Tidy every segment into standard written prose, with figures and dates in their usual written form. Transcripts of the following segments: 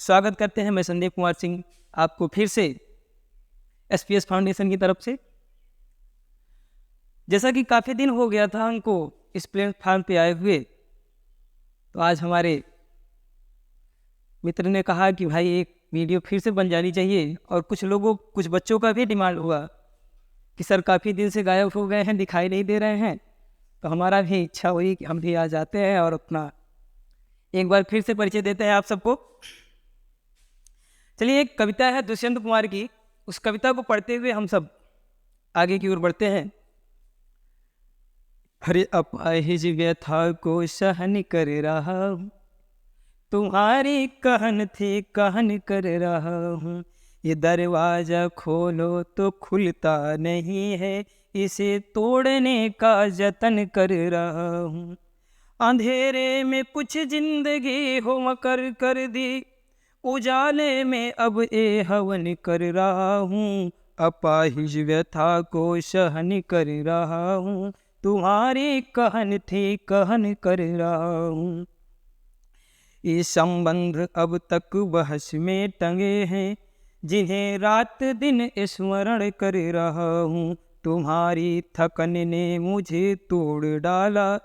स्वागत करते हैं। मैं संदीप कुमार सिंह आपको फिर से SPS फाउंडेशन की तरफ से। जैसा कि काफ़ी दिन हो गया था हमको इस प्लेटफार्म पे आए हुए, तो आज हमारे मित्र ने कहा कि भाई एक वीडियो फिर से बन जानी चाहिए। और कुछ बच्चों का भी डिमांड हुआ कि सर काफ़ी दिन से गायब हो गए हैं, दिखाई नहीं दे रहे हैं। तो हमारा भी इच्छा हुई कि हम भी आ जाते हैं और अपना एक बार फिर से परिचय देते हैं आप सबको। चलिए, एक कविता है दुष्यंत कुमार की, उस कविता को पढ़ते हुए हम सब आगे की ओर बढ़ते हैं। हरे अपाहिज व्यथा को सहन कर रहा हूँ, तुम्हारी कहन थी कहन कर रहा हूँ। ये दरवाजा खोलो तो खुलता नहीं है, इसे तोड़ने का जतन कर रहा हूँ। अंधेरे में कुछ जिंदगी हो मकर कर दी, उजाले में अब ए हवन कर रहा हूँ। अपाहिज व्यथा को सहन कर रहा हूँ, तुम्हारी कहन थी कहन कर रहा हूँ। ये संबंध अब तक बहस में टंगे हैं, जिन्हें रात दिन स्मरण कर रहा हूँ। तुम्हारी थकन ने मुझे तोड़ डाला,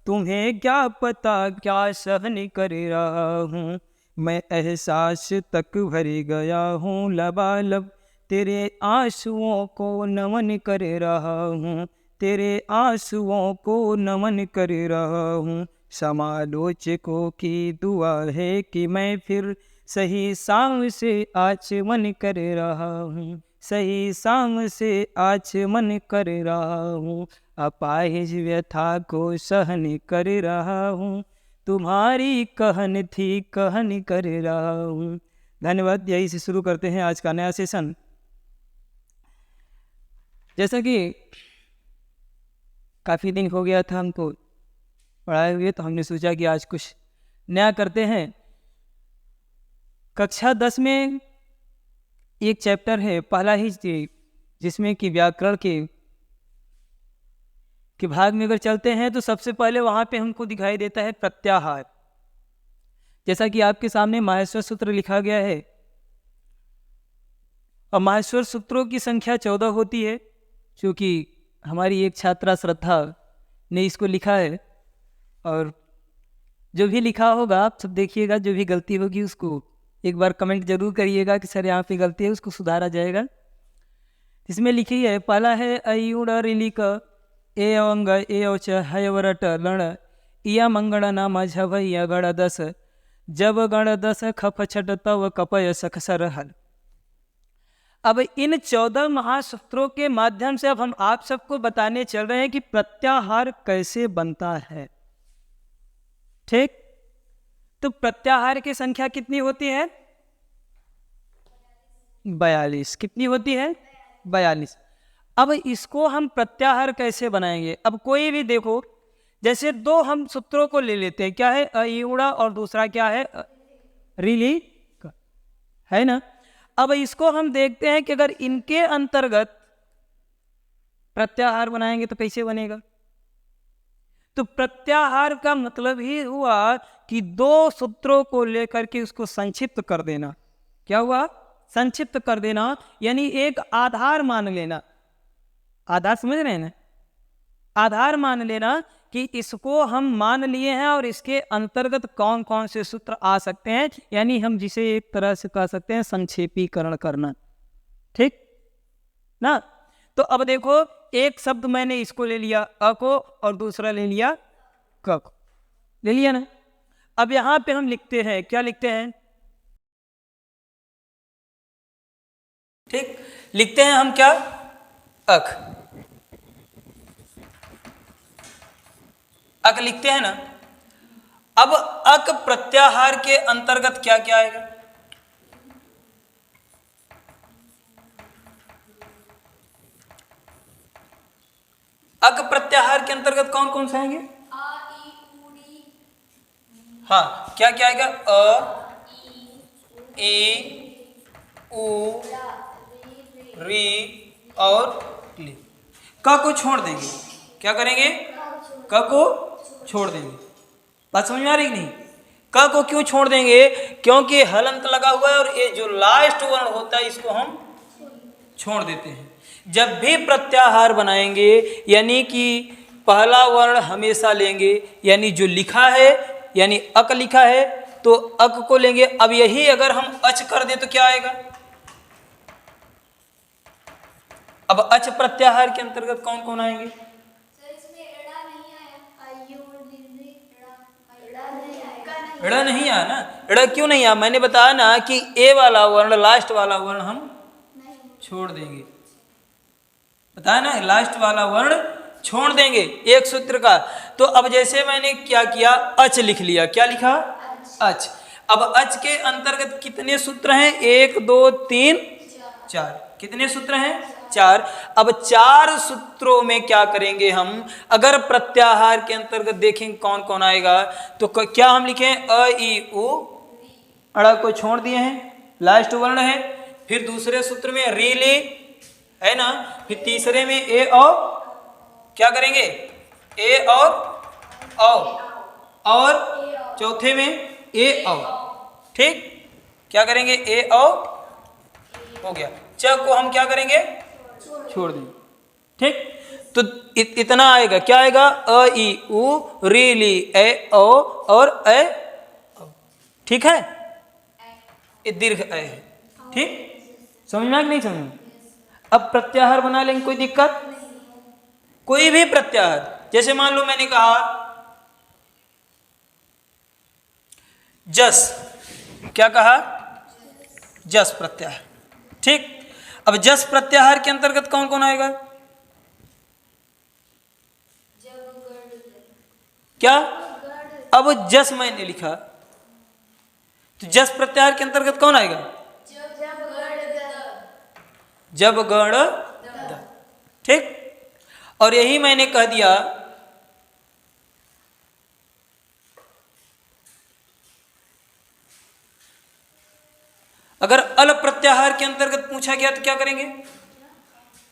तुम्हें क्या पता क्या सहन कर रहा हूँ। मैं एहसास तक भर गया हूँ लबालब, तेरे आंसुओं को नमन कर रहा हूँ। तेरे आंसुओं को नमन कर रहा हूँ। समालोचकों की दुआ है कि मैं फिर सही शाम से आचमन कर रहा हूँ, सही शाम से आचमन कर रहा हूँ। अपाहिज व्यथा को सहन कर रहा हूँ, तुम्हारी कहन थी कहन कर रहा हूँ। धन्यवाद। यही से शुरू करते हैं आज का नया सेशन। जैसा कि काफ़ी दिन हो गया था हमको पढ़ाए हुए, तो हमने सोचा कि आज कुछ नया करते हैं। कक्षा 10 में एक चैप्टर है पहला ही, जिसमें कि व्याकरण के भाग में अगर चलते हैं तो सबसे पहले वहाँ पे हमको दिखाई देता है प्रत्याहार। जैसा कि आपके सामने माहेश्वर सूत्र लिखा गया है, और माहेश्वर सूत्रों की संख्या 14 होती है, क्योंकि हमारी एक छात्रा श्रद्धा ने इसको लिखा है। और जो भी लिखा होगा आप सब देखिएगा, जो भी गलती होगी उसको एक बार कमेंट जरूर करिएगा कि सर यहाँ पे गलती है, उसको सुधारा जाएगा। इसमें लिखी है, पहला है अयुड़ रिलिक ए अंग ए औच हयवरट लण इया मंगण नाम झवैया गण दस जब गण दस खप छट तव कपय सखसर हल। अब इन 14 महासूत्रों के माध्यम से अब हम आप सबको बताने चल रहे हैं कि प्रत्याहार कैसे बनता है। ठीक, तो प्रत्याहार की संख्या कितनी होती है? 42। कितनी होती है? 42। अब इसको हम प्रत्याहार कैसे बनाएंगे? अब कोई भी देखो, जैसे दो हम सूत्रों को ले लेते हैं, क्या है? अयुड़ा और दूसरा क्या है? रिली, है ना। अब इसको हम देखते हैं कि अगर इनके अंतर्गत प्रत्याहार बनाएंगे तो कैसे बनेगा। तो प्रत्याहार का मतलब ही हुआ कि दो सूत्रों को लेकर के उसको संक्षिप्त कर देना। क्या हुआ? संक्षिप्त कर देना, यानी एक आधार मान लेना। आधार समझ रहे हैं ना? आधार मान लेना कि इसको हम मान लिए हैं और इसके अंतर्गत कौन कौन से सूत्र आ सकते हैं, यानी हम जिसे एक तरह से कह सकते हैं संक्षेपीकरण करना। ठीक ना। तो अब देखो, एक शब्द मैंने इसको ले लिया अ को, और दूसरा ले लिया क को, ले लिया ना। अब यहां पे हम लिखते हैं, क्या लिखते हैं? ठीक, लिखते हैं हम क्या? अक। अक लिखते हैं ना। अब अक प्रत्याहार के अंतर्गत क्या क्या आएगा? अक प्रत्याहार के अंतर्गत कौन कौन से आएंगे? हाँ, क्या क्या आएगा? अ, ई, उ, री और ली। क को छोड़ देंगे। क्या करेंगे? क को छोड़ देंगे। बात समझ में आ रही कि नहीं? क को क्यों छोड़ देंगे? क्योंकि हलंत लगा हुआ है और ये जो लास्ट वर्ण होता है इसको हम छोड़ देते हैं। जब भी प्रत्याहार बनाएंगे यानी कि पहला वर्ण हमेशा लेंगे, यानी जो लिखा है यानी अक लिखा है तो अक को लेंगे। अब यही अगर हम अच कर दे तो क्या आएगा? अब अच प्रत्याहार के अंतर्गत कौन कौन आएंगे? ड़ नहीं आया ना। ड़ क्यों नहीं आया? मैंने बताया ना कि ए वाला वर्ण, लास्ट वाला वर्ण हम छोड़ देंगे। बताया ना, लास्ट वाला वर्ण छोड़ देंगे एक सूत्र का। तो अब जैसे मैंने क्या किया, अच लिख लिया। क्या लिखा? अच। अब अच के अंतर्गत कितने सूत्र हैं? 1 2 3 4। कितने सूत्र हैं? 4। अब 4 सूत्रों में क्या करेंगे हम? अगर प्रत्याहार के अंतर्गत देखें कौन कौन आएगा तो क्या हम लिखें? अ ई उ, अड़ा को छोड़ दिए हैं, लास्ट वर्ण है। फिर दूसरे सूत्र में री ली है ना। फिर तीसरे में ए और क्या करेंगे? ए और और चौथे में ए और। ठीक, क्या करेंगे? ए और हो गया। च को हम क्या करेंगे? छोड़ देंगे। ठीक, तो इतना आएगा। क्या आएगा? अ ई उ, री ली ए ओ और ए। ठीक है, ये दीर्घ ए है। ठीक, समझना कि नहीं समझना? अब प्रत्याहार बना लेंगे, कोई दिक्कत? कोई भी प्रत्याहार, जैसे मान लो मैंने कहा जस, क्या कहा? जस प्रत्याहार। ठीक, अब जस प्रत्याहार के अंतर्गत कौन कौन आएगा? क्या? अब जस मैंने लिखा तो जस प्रत्याहार के अंतर्गत कौन आएगा? जब गण द। ठीक, और यही मैंने कह दिया अगर अल प्रत्याहार के अंतर्गत पूछा गया तो क्या करेंगे?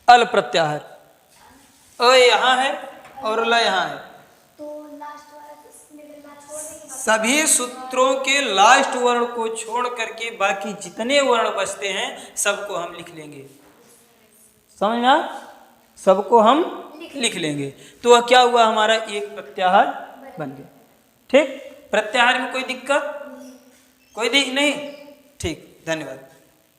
अल प्रत्याहार, अ यहां है और ल यहां है। सभी सूत्रों के लास्ट वर्ण को छोड़ करके बाकी जितने वर्ण बचते हैं सबको हम लिख लेंगे। समझना? सबको हम लिख लेंगे तो वह क्या हुआ? हमारा एक प्रत्याहार बन गया। ठीक, प्रत्याहार में कोई दिक्कत? कोई नहीं? ठीक, धन्यवाद।